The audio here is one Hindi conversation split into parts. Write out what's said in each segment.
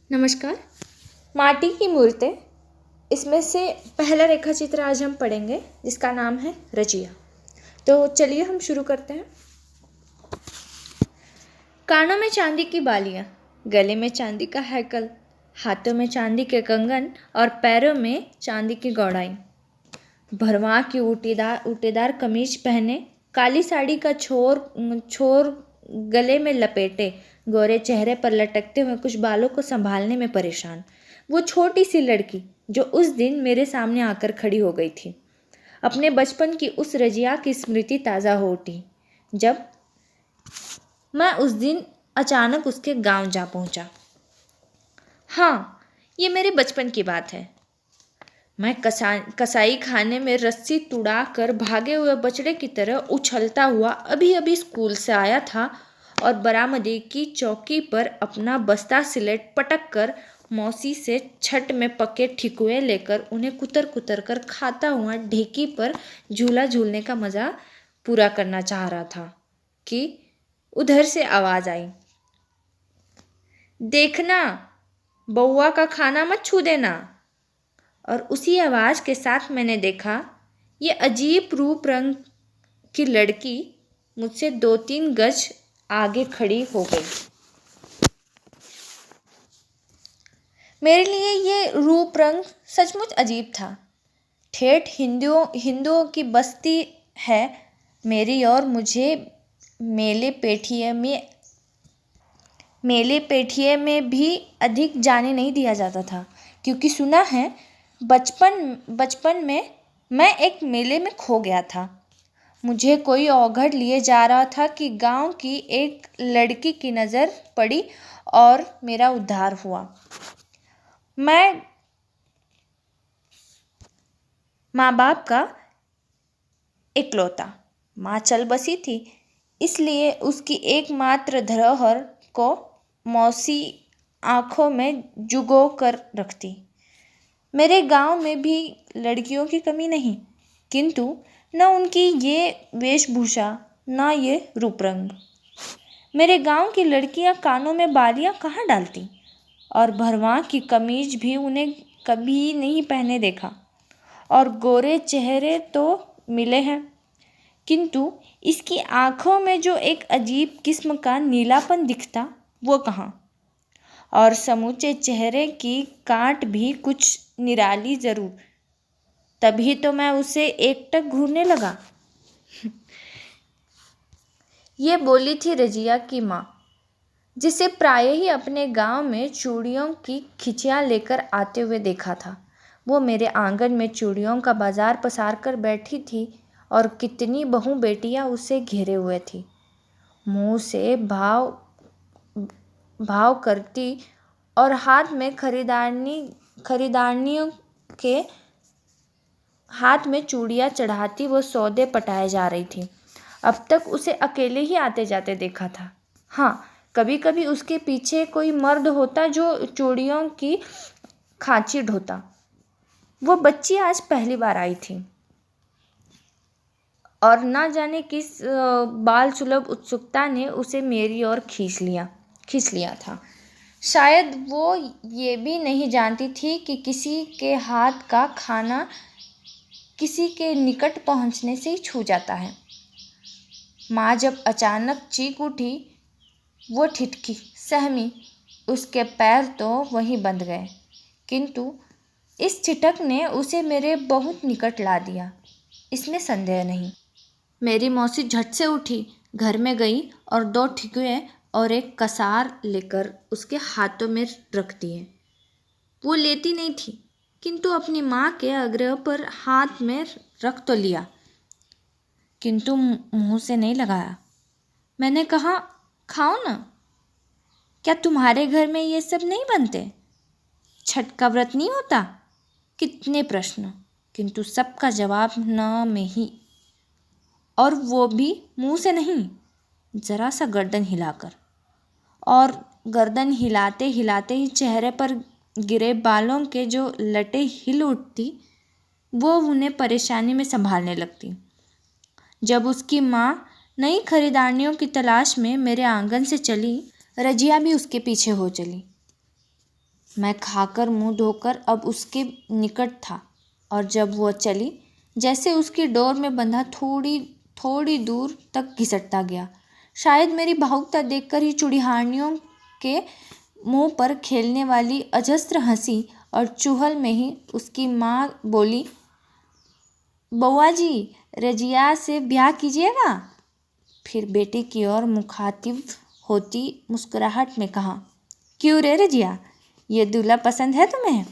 नमस्कार। माटी की मूर्तें, इसमें से पहला रेखा चित्र आज हम पढ़ेंगे जिसका नाम है रजिया। तो चलिए हम शुरू करते हैं। कानों में चांदी की बालियां, गले में चांदी का हैकल, हाथों में चांदी के कंगन और पैरों में चांदी की गौड़ाई। भरवां की ऊटीदार कमीज पहने, काली साड़ी का छोर गले में लपेटे, गोरे चेहरे पर लटकते हुए कुछ बालों को संभालने में परेशान, वो छोटी सी लड़की जो उस दिन मेरे सामने आकर खड़ी हो गई थी। अपने बचपन की उस रजिया की स्मृति ताज़ा हो उठी जब मैं उस दिन अचानक उसके गांव जा पहुंचा। हाँ, ये मेरे बचपन की बात है। मैं कसाई खाने में रस्सी तुड़ा कर भागे हुए बछड़े की तरह उछलता हुआ अभी अभी स्कूल से आया था और बरामदे की चौकी पर अपना बस्ता सिलेट पटक कर मौसी से छठ में पके ठिकुए लेकर उन्हें कुतर कुतर कर खाता हुआ ढेकी पर झूला झूलने का मज़ा पूरा करना चाह रहा था कि उधर से आवाज़ आई, देखना, बउआ का खाना मत छू देना। और उसी आवाज़ के साथ मैंने देखा ये अजीब रूप रंग की लड़की मुझसे 2-3 गज आगे खड़ी हो गई। मेरे लिए ये रूप रंग सचमुच अजीब था। ठेठ हिंदुओं की बस्ती है मेरी और मुझे मेले पेठिए में भी अधिक जाने नहीं दिया जाता था, क्योंकि सुना है बचपन में मैं एक मेले में खो गया था। मुझे कोई औघड़ लिए जा रहा था कि गांव की एक लड़की की नज़र पड़ी और मेरा उद्धार हुआ। मैं माँ बाप का इकलौता, माँ चल बसी थी, इसलिए उसकी एकमात्र धरोहर को मौसी आँखों में जुगो कर रखती। मेरे गांव में भी लड़कियों की कमी नहीं, किंतु न उनकी ये वेशभूषा न ये रूप रंग। मेरे गांव की लड़कियां कानों में बालियां कहाँ डालती और भरवां की कमीज भी उन्हें कभी नहीं पहने देखा। और गोरे चेहरे तो मिले हैं, किंतु इसकी आँखों में जो एक अजीब किस्म का नीलापन दिखता वो कहाँ। और समूचे चेहरे की काट भी कुछ निराली जरूर, तभी तो मैं उसे एकटक घूरने लगा। ये बोली थी रजिया की माँ, जिसे प्राय ही अपने गांव में चूड़ियों की खिचियाँ लेकर आते हुए देखा था। वो मेरे आंगन में चूड़ियों का बाजार पसार कर बैठी थी और कितनी बहू बेटियां उसे घेरे हुए थी, मुंह से भाव करती और हाथ में खरीदारनियों के हाथ में चूड़ियाँ चढ़ाती वो सौदे पटाए जा रही थी। अब तक उसे अकेले ही आते जाते देखा था। हाँ, कभी कभी उसके पीछे कोई मर्द होता जो चूड़ियों की खांची ढोता। वो बच्ची आज पहली बार आई थी और ना जाने किस बाल सुलभ उत्सुकता ने उसे मेरी ओर खींच लिया था। शायद वो ये भी नहीं जानती थी कि किसी के हाथ का खाना किसी के निकट पहुंचने से ही छू जाता है। माँ जब अचानक चीख उठी, वो ठिठकी, सहमी, उसके पैर तो वहीं बंध गए, किंतु इस ठिठक ने उसे मेरे बहुत निकट ला दिया, इसमें संदेह नहीं। मेरी मौसी झट से उठी, घर में गई और 2 ठिकुए और एक कसार लेकर उसके हाथों में रख दिए। वो लेती नहीं थी, किंतु अपनी माँ के आग्रह पर हाथ में रख तो लिया, किंतु मुंह से नहीं लगाया। मैंने कहा, खाओ ना, क्या तुम्हारे घर में ये सब नहीं बनते? छठ का व्रत नहीं होता? कितने प्रश्न, किंतु सबका जवाब न में ही, और वो भी मुंह से नहीं, जरा सा गर्दन हिलाकर। और गर्दन हिलाते हिलाते ही चेहरे पर गिरे बालों के जो लटे हिल उठती, वो उन्हें परेशानी में संभालने लगती। जब उसकी माँ नई खरीदारनियों की तलाश में मेरे आंगन से चली, रजिया भी उसके पीछे हो चली। मैं खाकर मुंह धोकर अब उसके निकट था और जब वह चली जैसे उसकी डोर में बंधा थोड़ी थोड़ी दूर तक घिसटता गया। शायद मेरी भावुकता देखकर ही चूड़ीहारनियों के मुंह पर खेलने वाली अजस्त्र हंसी और चूहल में ही उसकी माँ बोली, बउआ जी, रजिया से ब्याह कीजिएगा। फिर बेटी की ओर मुखातिब होती मुस्कुराहट में कहा, क्यों रे रजिया, ये दूल्हा पसंद है तुम्हें?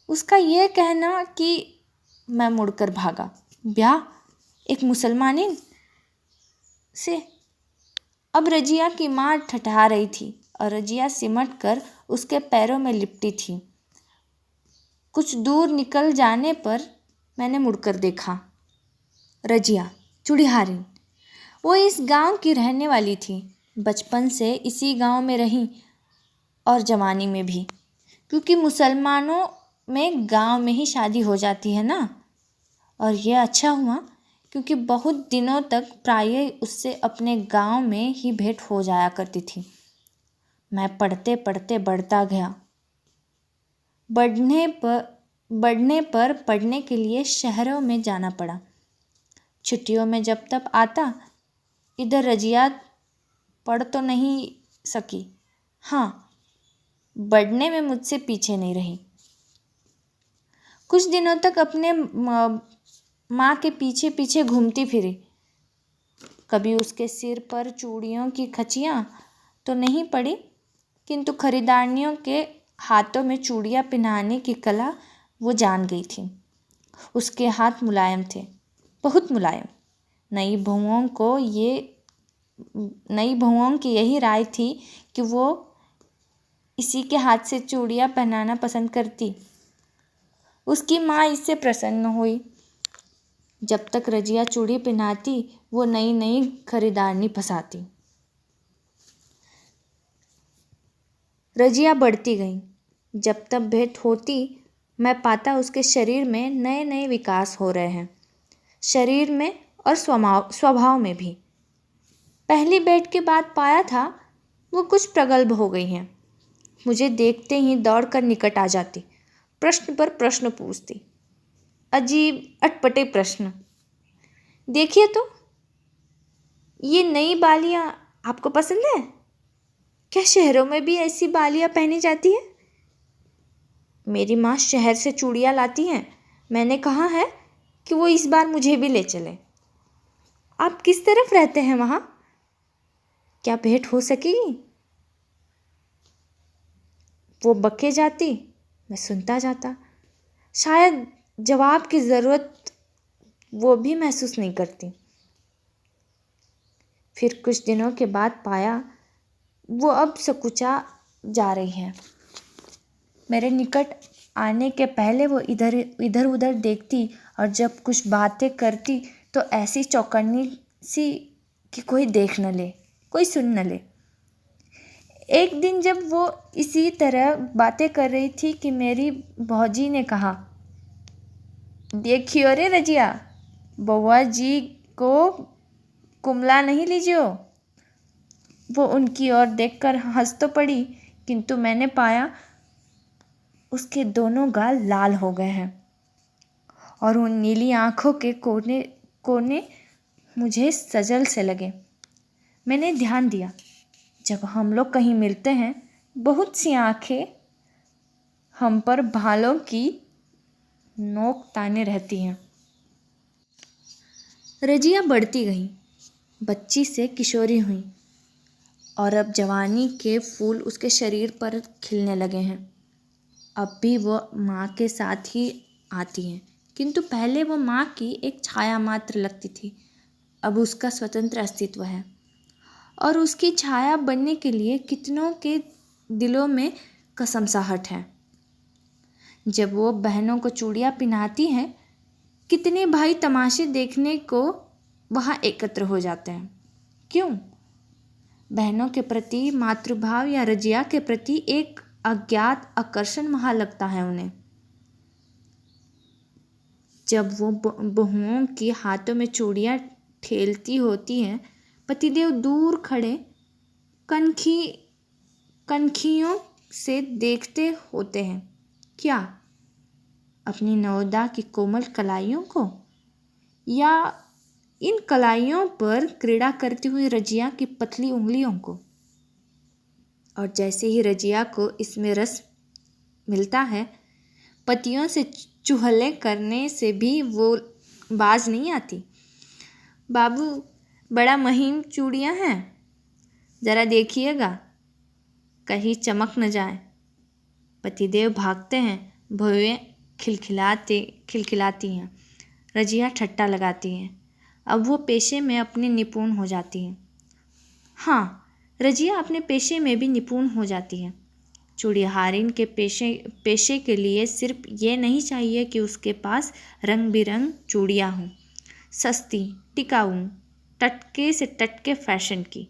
उसका यह कहना कि मैं मुड़कर भागा। ब्याह एक मुसलमानिन से? अब रजिया की माँ ठठा रही थी और रजिया सिमट कर उसके पैरों में लिपटी थी। कुछ दूर निकल जाने पर मैंने मुड़कर देखा। रजिया चूड़ीहारिन, वो इस गांव की रहने वाली थी। बचपन से इसी गांव में रही और जवानी में भी, क्योंकि मुसलमानों में गांव में ही शादी हो जाती है ना। और यह अच्छा हुआ क्योंकि बहुत दिनों तक प्रायः उससे अपने गांव में ही भेंट हो जाया करती थी। मैं पढ़ते पढ़ते बढ़ता गया। बढ़ने पर पढ़ने के लिए शहरों में जाना पड़ा। छुट्टियों में जब तब आता। इधर रजिया पढ़ तो नहीं सकी, हाँ, बढ़ने में मुझसे पीछे नहीं रही। कुछ दिनों तक अपने माँ के पीछे पीछे घूमती फिरी। कभी उसके सिर पर चूड़ियों की खचियाँ तो नहीं पड़ी, किंतु खरीदारनियों के हाथों में चूड़ियाँ पहनाने की कला वो जान गई थी। उसके हाथ मुलायम थे, बहुत मुलायम। नई बहुओं की यही राय थी कि वो इसी के हाथ से चूड़ियाँ पहनाना पसंद करती। उसकी माँ इससे प्रसन्न हुई। जब तक रजिया चूड़ी पहनाती वो नई नई खरीदारनी फंसाती। रजिया बढ़ती गई। जब तब भेंट होती मैं पाता उसके शरीर में नए नए विकास हो रहे हैं, शरीर में और स्वभाव में भी। पहली भेंट के बाद पाया था वो कुछ प्रगल्भ हो गई हैं। मुझे देखते ही दौड़कर निकट आ जाती, प्रश्न पर प्रश्न पूछती, अजीब अटपटे प्रश्न। देखिए तो, ये नई बालियाँ आपको पसंद है? क्या शहरों में भी ऐसी बालियाँ पहनी जाती है? मेरी माँ शहर से चूड़ियाँ लाती हैं। मैंने कहा है कि वो इस बार मुझे भी ले चले। आप किस तरफ रहते हैं वहाँ? क्या भेंट हो सकेगी? वो बके जाती, मैं सुनता जाता। शायद जवाब की ज़रूरत वो भी महसूस नहीं करती। फिर कुछ दिनों के बाद पाया वो अब सकुचा जा रही है। मेरे निकट आने के पहले वो इधर उधर देखती और जब कुछ बातें करती तो ऐसी चौकन्नी सी कि कोई देख न ले, कोई सुन न ले। एक दिन जब वो इसी तरह बातें कर रही थी कि मेरी भौजी ने कहा, देखियो रे रजिया, बउआ जी को कुमला नहीं लीजियो। वो उनकी ओर देखकर हंस तो पड़ी, किंतु मैंने पाया उसके दोनों गाल लाल हो गए हैं और उन नीली आँखों के कोने कोने मुझे सजल से लगे। मैंने ध्यान दिया, जब हम लोग कहीं मिलते हैं बहुत सी आँखें हम पर भालों की नोक ताने रहती हैं। रजिया बढ़ती गई, बच्ची से किशोरी हुई और अब जवानी के फूल उसके शरीर पर खिलने लगे हैं। अब भी वो माँ के साथ ही आती हैं, किंतु पहले वो माँ की एक छाया मात्र लगती थी। अब उसका स्वतंत्र अस्तित्व है और उसकी छाया बनने के लिए कितनों के दिलों में कसमसाहट है। जब वो बहनों को चूड़ियाँ पहनाती हैं, कितने भाई तमाशे देखने को वहाँ एकत्र हो जाते हैं। क्यों? बहनों के प्रति मातृभाव या रजिया के प्रति एक अज्ञात आकर्षण वहाँ लगता है उन्हें। जब वो बहुओं के हाथों में चूड़ियाँ ठेलती होती हैं, पतिदेव दूर खड़े कनखियों से देखते होते हैं। क्या अपनी नवोदा की कोमल कलाइयों को, या इन कलाइयों पर क्रीड़ा करती हुई रजिया की पतली उंगलियों को? और जैसे ही रजिया को इसमें रस मिलता है, पतियों से चुहले करने से भी वो बाज नहीं आती। बाबू, बड़ा महीन चूड़ियाँ हैं, ज़रा देखिएगा कहीं चमक न जाए। पतिदेव भागते हैं, भौवें खिलखिलाती हैं। रजिया ठट्टा लगाती हैं। अब वो पेशे में अपनी निपुण हो जाती हैं। हाँ, रजिया अपने पेशे में भी निपुण हो जाती है। चूड़ीहारिन के पेशे के लिए सिर्फ ये नहीं चाहिए कि उसके पास रंग बिरंग चूड़ियाँ हों, सस्ती, टिकाऊ, टटके से टटके फैशन की,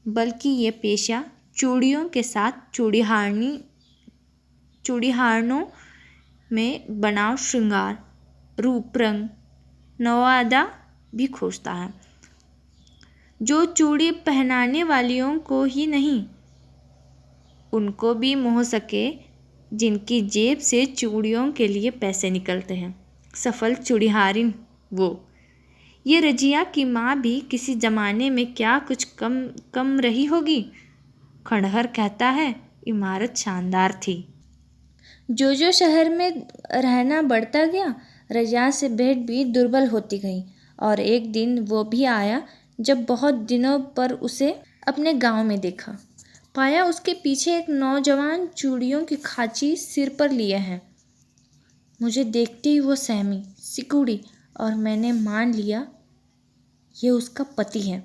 बल्कि ये पेशा चूड़ियों के साथ चूड़ीहारनों में बनाव, श्रृंगार, रूप, रंग, नवादा भी खोजता है, जो चूड़ी पहनाने वालियों को ही नहीं, उनको भी मोह सके जिनकी जेब से चूड़ियों के लिए पैसे निकलते हैं। सफल चूड़ीहारिन वो। ये रजिया की माँ भी किसी ज़माने में क्या कुछ कम रही होगी। खंडहर कहता है, इमारत शानदार थी। जो शहर में रहना बढ़ता गया, रजिया से भेंट भी दुर्बल होती गई। और एक दिन वो भी आया जब बहुत दिनों पर उसे अपने गांव में देखा। पाया उसके पीछे एक नौजवान चूड़ियों की खांची सिर पर लिए हैं। मुझे देखते ही वो सहमी, सिकुड़ी, और मैंने मान लिया ये उसका पति है।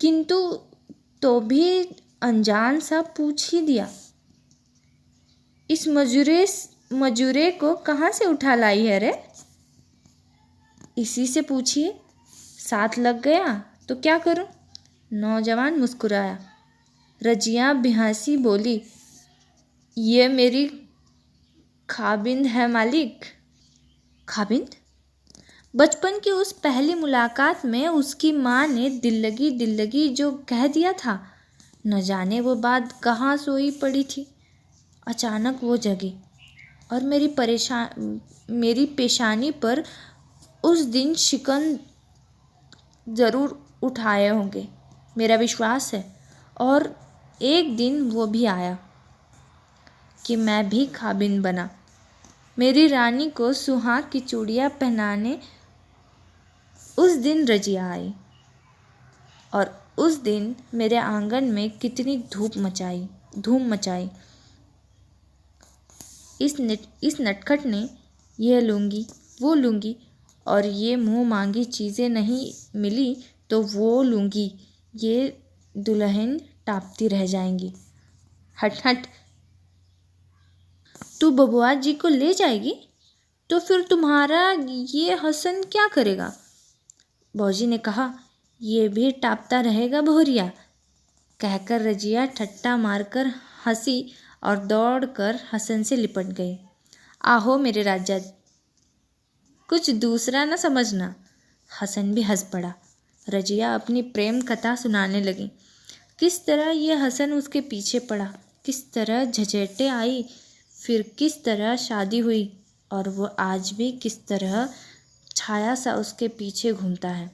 किंतु तो भी अनजान सा पूछ ही दिया, इस मजूरे को कहाँ से उठा लाई है रे? इसी से पूछिए, साथ लग गया तो क्या करूं? नौजवान मुस्कुराया। रजिया बिहासी बोली, ये मेरी खाबिंद है मालिक। खाबिंद? बचपन की उस पहली मुलाकात में उसकी माँ ने दिल लगी जो कह दिया था, न जाने वो बात कहाँ सोई पड़ी थी। अचानक वो जगी और मेरी पेशानी पर उस दिन शिकन ज़रूर उठाए होंगे, मेरा विश्वास है। और एक दिन वो भी आया कि मैं भी खाबिन बना। मेरी रानी को सुहाग की चूड़ियाँ पहनाने उस दिन रजिया आई, और उस दिन मेरे आंगन में कितनी धूम मचाई। इस नटखट ने यह लूँगी वो लूँगी, और ये मुँह मांगी चीज़ें नहीं मिली तो वो लूँगी, ये दुल्हन टापती रह जाएंगी। हट, तू बबुआ जी को ले जाएगी तो फिर तुम्हारा ये हसन क्या करेगा? भौजी ने कहा, ये भी टापता रहेगा भोरिया। कहकर रजिया ठट्टा मारकर हंसी और दौड़कर हसन से लिपट गई। आहो मेरे राजा, कुछ दूसरा न समझना। हसन भी हंस पड़ा। रजिया अपनी प्रेम कथा सुनाने लगी। किस तरह ये हसन उसके पीछे पड़ा, किस तरह झचेटे आई, फिर किस तरह शादी हुई, और वो आज भी किस तरह छाया सा उसके पीछे घूमता है।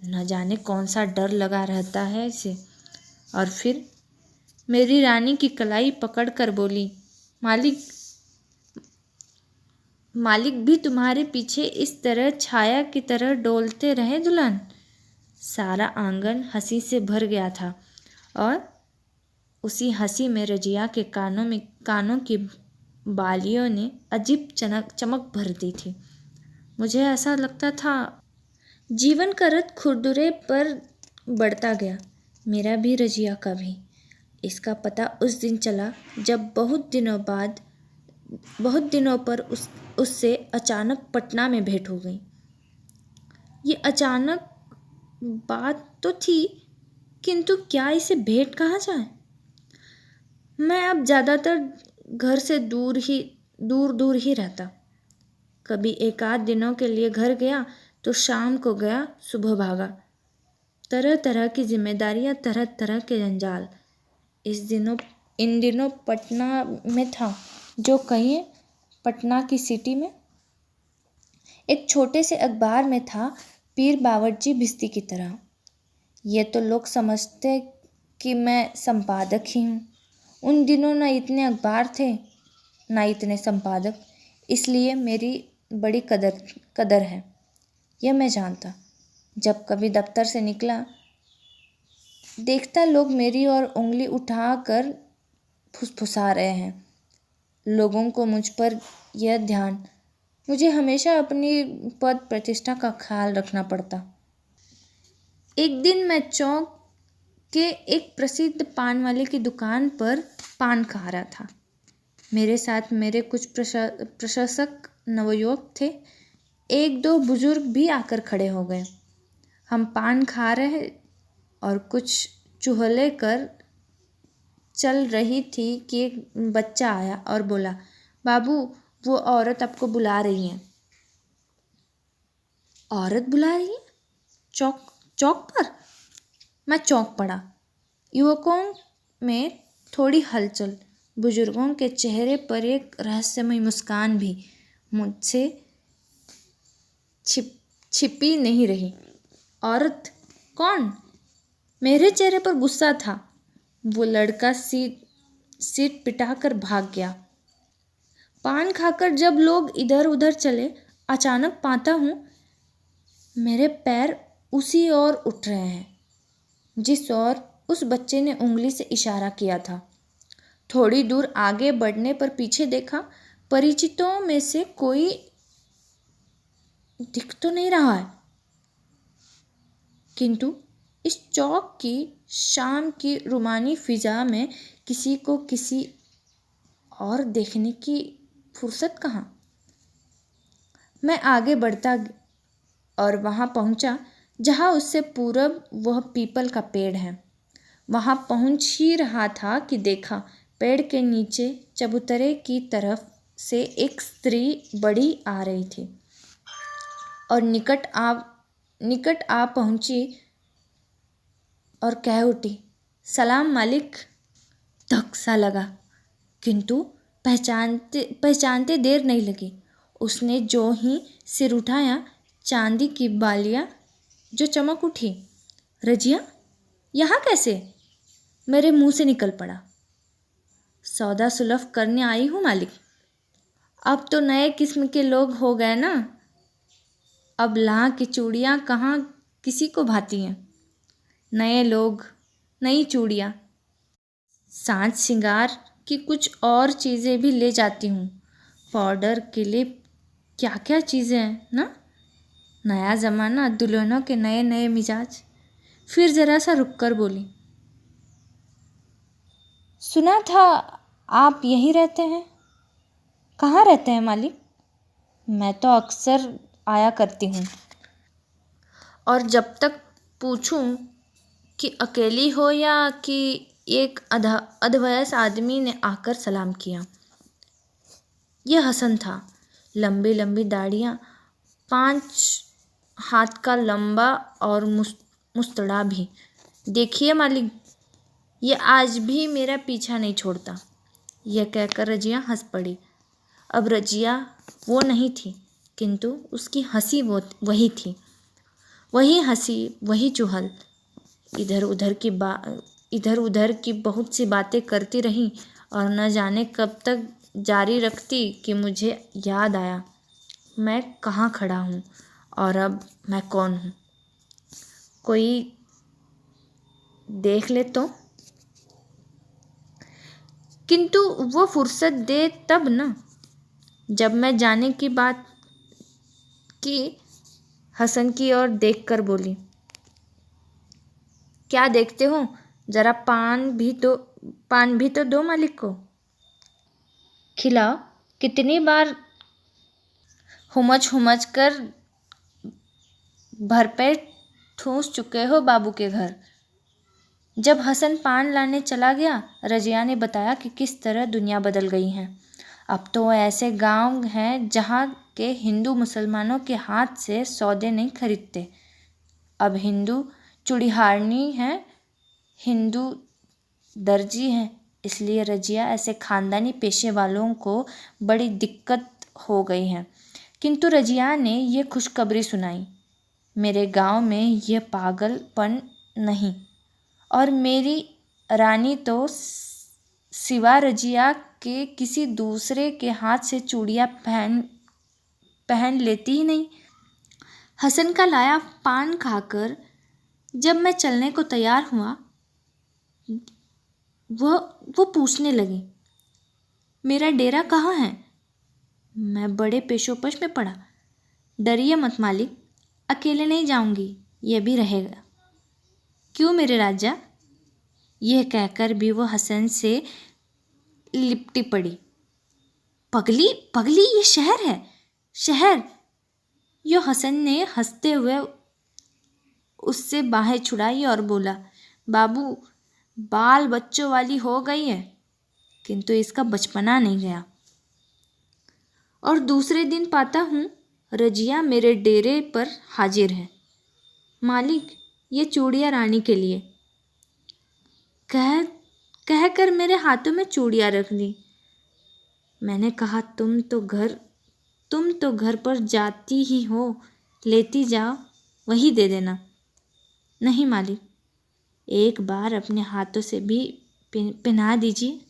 न जाने कौन सा डर लगा रहता है इसे। और फिर मेरी रानी की कलाई पकड़कर बोली, मालिक भी तुम्हारे पीछे इस तरह छाया की तरह डोलते रहे दुल्हन। सारा आंगन हंसी से भर गया था, और उसी हंसी में रजिया के कानों की बालियों ने अजीब चमक भर दी थी। मुझे ऐसा लगता था जीवन का रथ खुरदुरे पर बढ़ता गया, मेरा भी रजिया का भी। इसका पता उस दिन चला जब बहुत दिनों पर उससे अचानक पटना में भेंट हो गई। ये अचानक बात तो थी, किंतु क्या इसे भेंट कहा जाए? मैं अब ज़्यादातर घर से दूर ही रहता। कभी एक आध दिनों के लिए घर गया तो शाम को गया, सुबह भागा। तरह तरह की जिम्मेदारियां, तरह तरह के जंजाल। इन दिनों पटना में था, जो कहिए पटना की सिटी में। एक छोटे से अखबार में था, पीर बावर्ची भिश्ती की तरह। ये तो लोग समझते कि मैं संपादक ही हूँ। उन दिनों न इतने अखबार थे न इतने संपादक, इसलिए मेरी बड़ी कदर है, यह मैं जानता। जब कभी दफ्तर से निकला, देखता लोग मेरी ओर उंगली उठाकर फुसफुसा रहे हैं। लोगों को मुझ पर यह ध्यान, मुझे हमेशा अपनी पद प्रतिष्ठा का ख्याल रखना पड़ता। एक दिन मैं चौक के एक प्रसिद्ध पान वाले की दुकान पर पान खा रहा था। मेरे साथ मेरे कुछ प्रशंसक नवयुवक थे। एक दो बुजुर्ग भी आकर खड़े हो गए। हम पान खा रहे और कुछ चुहले कर चल रही थी कि एक बच्चा आया और बोला, बाबू वो औरत आपको बुला रही है। औरत बुला रही है? चौक पर? मैं चौंक पड़ा। युवकों में थोड़ी हलचल, बुजुर्गों के चेहरे पर एक रहस्यमय मुस्कान भी मुझसे छिपी नहीं रही। औरत कौन? मेरे चेहरे पर गुस्सा था। वो लड़का सीट पिटाकर भाग गया। पान खाकर जब लोग इधर उधर चले, अचानक पाता हूँ मेरे पैर उसी ओर उठ रहे हैं जिस ओर उस बच्चे ने उंगली से इशारा किया था। थोड़ी दूर आगे बढ़ने पर पीछे देखा, परिचितों में से कोई दिख तो नहीं रहा है, किंतु इस चौक की शाम की रुमानी फिजा में किसी को किसी और देखने की फुर्सत कहाँ। मैं आगे बढ़ता और वहाँ पहुँचा जहाँ उससे पूरब वह पीपल का पेड़ है। वहाँ पहुँच ही रहा था कि देखा, पेड़ के नीचे चबूतरे की तरफ से एक स्त्री बड़ी आ रही थी और निकट आ पहुँची और कह उठी, सलाम मालिक। धक सा लगा, किंतु पहचानते देर नहीं लगी। उसने जो ही सिर उठाया, चांदी की बालियाँ जो चमक उठी। रजिया, यहाँ कैसे? मेरे मुंह से निकल पड़ा। सौदा सुलभ करने आई हूँ मालिक। अब तो नए किस्म के लोग हो गए ना। अब लाह की चूड़ियाँ कहाँ किसी को भाती हैं। नए लोग, नई चूड़ियाँ, साज श्रृंगार की कुछ और चीज़ें भी ले जाती हूँ। पाउडर, क्लिप, क्या क्या चीज़ें हैं ना। नया ज़माना, दुल्हनों के नए नए मिजाज। फिर ज़रा सा रुक कर बोली, सुना था आप यहीं रहते हैं। कहाँ रहते हैं मालिक? मैं तो अक्सर आया करती हूँ, और जब तक पूछूं कि अकेली हो या कि एक अधवयस आदमी ने आकर सलाम किया। यह हसन था। लंबी लंबी दाढ़ियाँ, 5 हाथ का लंबा और मुस्तड़ा भी। देखिए मालिक, ये आज भी मेरा पीछा नहीं छोड़ता। यह कहकर रजिया हंस पड़ी। अब रजिया वो नहीं थी, किंतु उसकी हंसी वही थी। वही हंसी, वही चुहल। इधर उधर की बहुत सी बातें करती रही और न जाने कब तक जारी रखती कि मुझे याद आया मैं कहाँ खड़ा हूँ और अब मैं कौन हूँ। कोई देख ले तो। किंतु वो फुर्सत दे तब न, जब मैं जाने की बात की। हसन की ओर देखकर बोली, क्या देखते हो? जरा पान भी तो दो मालिक को। खिलाओ। कितनी बार हुमच कर भरपेट ठूस चुके हो बाबू के घर। जब हसन पान लाने चला गया, रजिया ने बताया कि किस तरह दुनिया बदल गई है। अब तो ऐसे गांव हैं जहां के हिंदू मुसलमानों के हाथ से सौदे नहीं खरीदते। अब हिंदू चूड़ीहारनी हैं, हिंदू दर्जी हैं, इसलिए रजिया ऐसे खानदानी पेशे वालों को बड़ी दिक्कत हो गई है। किंतु रजिया ने ये खुशखबरी सुनाई, मेरे गांव में ये पागलपन नहीं, और मेरी रानी तो सिवा रजिया के किसी दूसरे के हाथ से चूड़ियाँ पहन लेती ही नहीं। हसन का लाया पान खाकर जब मैं चलने को तैयार हुआ, वो पूछने लगी, मेरा डेरा कहाँ है? मैं बड़े पेशोपेश में पड़ा। डरिए मत मालिक, अकेले नहीं जाऊंगी, ये भी रहेगा। क्यों मेरे राजा? यह कहकर भी वो हसन से लिपटी पड़ी। पगली पगली, ये शहर है, शहर। यो हसन ने हंसते हुए उससे बाहें छुड़ाई और बोला, बाबू, बाल बच्चों वाली हो गई है, किंतु इसका बचपना नहीं गया। और दूसरे दिन पाता हूँ रजिया मेरे डेरे पर हाजिर है। मालिक, ये चूड़ियाँ रानी के लिए, कहकर मेरे हाथों में चूड़ियाँ रख दी। मैंने कहा, तुम तो घर पर जाती ही हो, लेती जाओ, वही दे देना। नहीं मालिक, एक बार अपने हाथों से भी पहना दीजिए।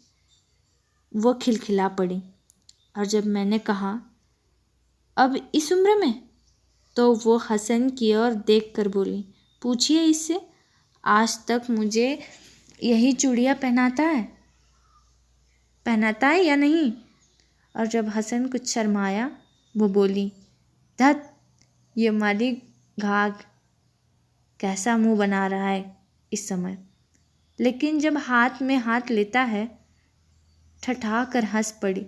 वो खिलखिला पड़ी। और जब मैंने कहा, अब इस उम्र में, तो वो हसन की ओर देख कर बोली, पूछिए इससे, आज तक मुझे यही चूड़ियाँ पहनाता है या नहीं? और जब हसन कुछ शर्माया, वो बोली, धत, ये मालिक घाघ कैसा मुंह बना रहा है इस समय, लेकिन जब हाथ में हाथ लेता है, ठठा कर हंस पड़ी,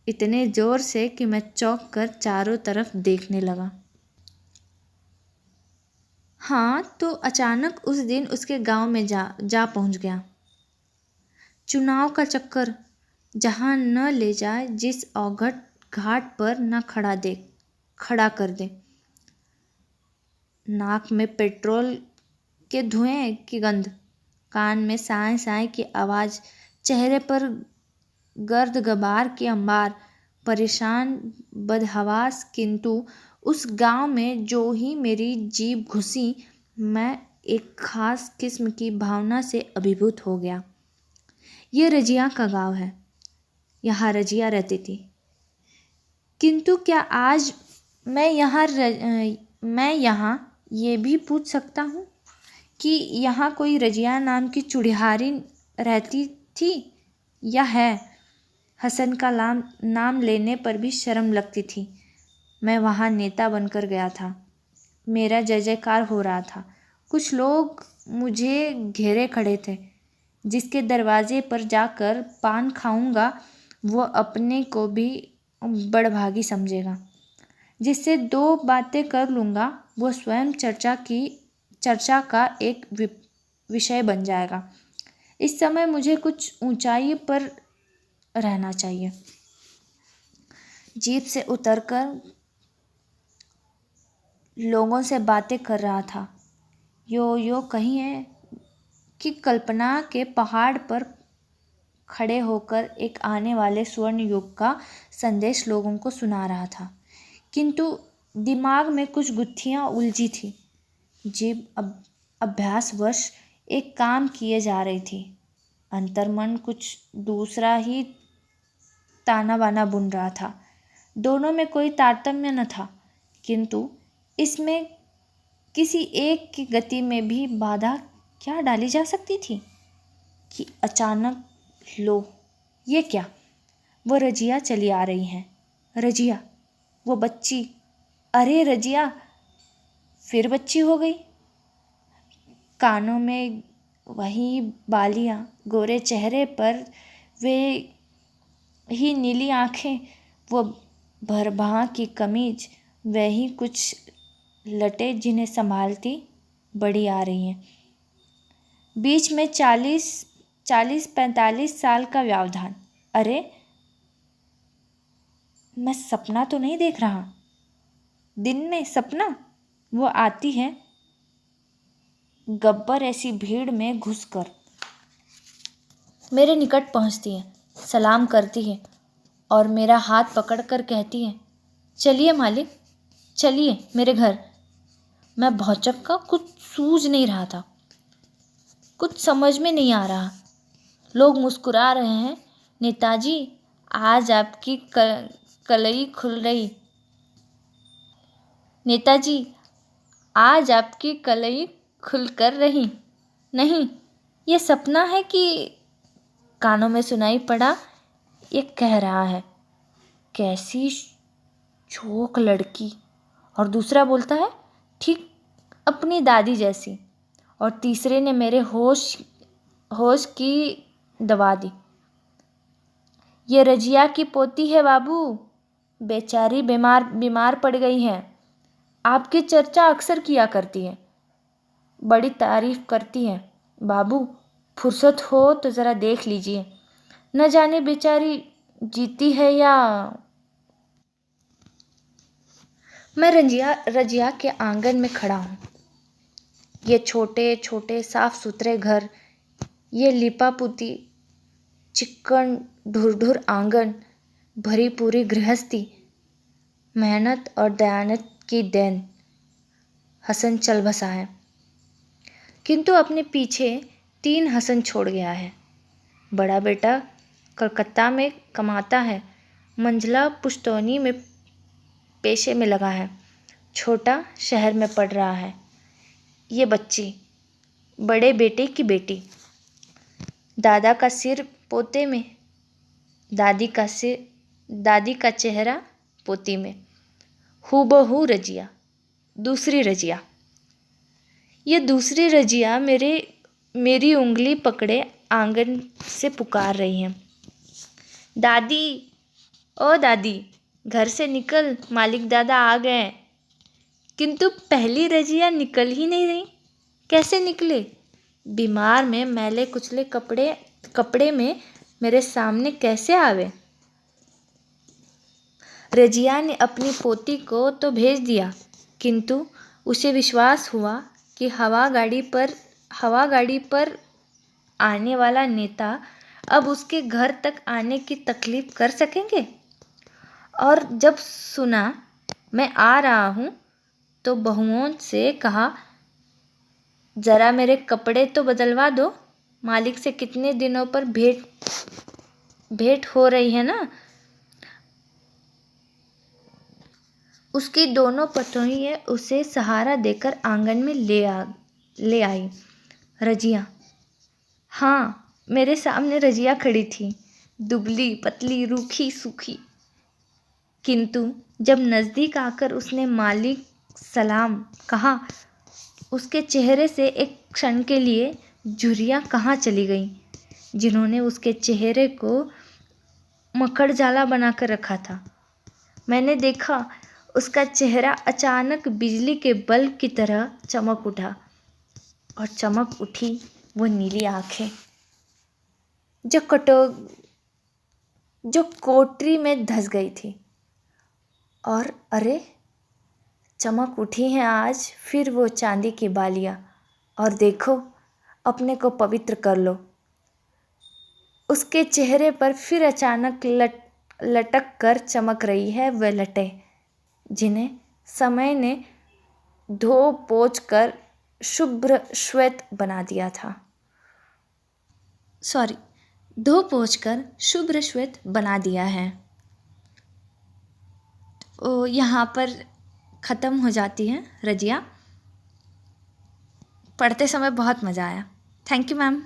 इतने जोर से कि मैं चौंक कर चारों तरफ देखने लगा। हाँ, तो अचानक उस दिन उसके गांव में जा पहुंच गया। चुनाव का चक्कर जहाँ न ले जाए, जिस औघट घाट पर न खड़ा कर दे। नाक में पेट्रोल के धुएं की गंध, कान में साए साए की आवाज़, चेहरे पर गर्द गबार की अंबार, परेशान बदहवास। किंतु उस गांव में जो ही मेरी जीभ घुसी, मैं एक खास किस्म की भावना से अभिभूत हो गया। ये रजिया का गांव है, यहाँ रजिया रहती थी। किंतु क्या आज मैं यहाँ ये भी पूछ सकता हूँ कि यहाँ कोई रजिया नाम की चुड़िहारी रहती थी या है? हसन का नाम लेने पर भी शर्म लगती थी। मैं वहाँ नेता बनकर गया था, मेरा जय जयकार हो रहा था। कुछ लोग मुझे घेरे खड़े थे। जिसके दरवाजे पर जाकर पान खाऊंगा, वो अपने को भी बड़भागी समझेगा। जिससे दो बातें कर लूँगा, वो स्वयं चर्चा का एक विषय बन जाएगा। इस समय मुझे कुछ ऊंचाई पर रहना चाहिए। जीप से उतरकर लोगों से बातें कर रहा था। यो कहीं है कि कल्पना के पहाड़ पर खड़े होकर एक आने वाले स्वर्ण युग का संदेश लोगों को सुना रहा था। किंतु दिमाग में कुछ गुत्थियां उलझी थी। जीभ अभ्यासवश एक काम किए जा रही थी। अंतर्मन कुछ दूसरा ही ताना बाना बुन रहा था। दोनों में कोई तारतम्य न था, किंतु इसमें किसी एक की गति में भी बाधा क्या डाली जा सकती थी कि अचानक, लो, ये क्या? वो रजिया चली आ रही हैं। रजिया, वो बच्ची, अरे रजिया, फिर बच्ची हो गई। कानों में वही बालियां, गोरे चेहरे पर वे ही नीली आँखें, वो भरभा की कमीज, वही कुछ लटे जिन्हें संभालती बड़ी आ रही हैं। बीच में 40-45 साल का व्यवधान। अरे, मैं सपना तो नहीं देख रहा? दिन में सपना? वो आती है गब्बर ऐसी भीड़ में घुसकर। मेरे निकट पहुंचती है, सलाम करती है और मेरा हाथ पकड़कर कहती है, चलिए मालिक, चलिए मेरे घर। मैं भौचक्का, कुछ सूझ नहीं रहा था, कुछ समझ में नहीं आ रहा। लोग मुस्कुरा रहे हैं। नेताजी, आज आपकी कलई खुल रही। नेताजी, आज आपकी कलई खुल कर रही। नहीं, ये सपना है कि कानों में सुनाई पड़ा। ये कह रहा है, कैसी चोक लड़की। और दूसरा बोलता है, ठीक अपनी दादी जैसी। और तीसरे ने मेरे होश की दबा दी। ये रजिया की पोती है बाबू, बेचारी बीमार पड़ गई है। आपकी चर्चा अक्सर किया करती है, बड़ी तारीफ करती है। बाबू, फुर्सत हो तो ज़रा देख लीजिए, न जाने बेचारी जीती है या। मैं रजिया के आंगन में खड़ा हूँ। ये छोटे छोटे साफ सुथरे घर, ये लिपा पुती चिक्कन ढुरढुर आंगन, भरी पूरी गृहस्थी, मेहनत और दयानत की देन। हसन चल बसा है, किंतु अपने पीछे 3 हसन छोड़ गया है। बड़ा बेटा कलकत्ता में कमाता है, मंझला पुश्तौनी में पेशे में लगा है, छोटा शहर में पढ़ रहा है। ये बच्ची, बड़े बेटे की बेटी, दादा का सिर पोते में, दादी का चेहरा पोती में, हूबहू रजिया, दूसरी रजिया। ये दूसरी रजिया मेरी उंगली पकड़े आंगन से पुकार रही है, दादी, ओ दादी, घर से निकल, मालिक दादा आ गए। किंतु पहली रजिया निकल ही नहीं रही। कैसे निकले? बीमार में मैले कुचले कपड़े में मेरे सामने कैसे आवे? रजिया ने अपनी पोती को तो भेज दिया, किंतु उसे विश्वास हुआ कि हवा गाड़ी पर आने वाला नेता अब उसके घर तक आने की तकलीफ कर सकेंगे। और जब सुना मैं आ रहा हूँ तो बहुओं से कहा, ज़रा मेरे कपड़े तो बदलवा दो, मालिक से कितने दिनों पर भेंट हो रही है ना। उसकी दोनों पतोहियाँ उसे सहारा देकर आंगन में ले आई। रजिया, हाँ, मेरे सामने रजिया खड़ी थी, दुबली पतली रूखी सूखी। किंतु जब नज़दीक आकर उसने मालिक सलाम कहा, उसके चेहरे से एक क्षण के लिए झुर्रियाँ कहाँ चली गईं, जिन्होंने उसके चेहरे को मकड़ जाला बनाकर रखा था। मैंने देखा उसका चेहरा अचानक बिजली के बल्ब की तरह चमक उठा, और चमक उठी वो नीली आँखें जो कोठरी में धंस गई थी। और अरे, चमक उठी हैं आज फिर वो चांदी की बालियाँ। और देखो, अपने को पवित्र कर लो। उसके चेहरे पर फिर अचानक लटक कर चमक रही है वह लटें, जिन्हें समय ने धो पोंछ कर शुभ्र श्वेत बना दिया था। धो पोंछ कर शुभ्र श्वेत बना दिया है। तो यहाँ पर ख़त्म हो जाती है रजिया। पढ़ते समय बहुत मज़ा आया। Thank you ma'am.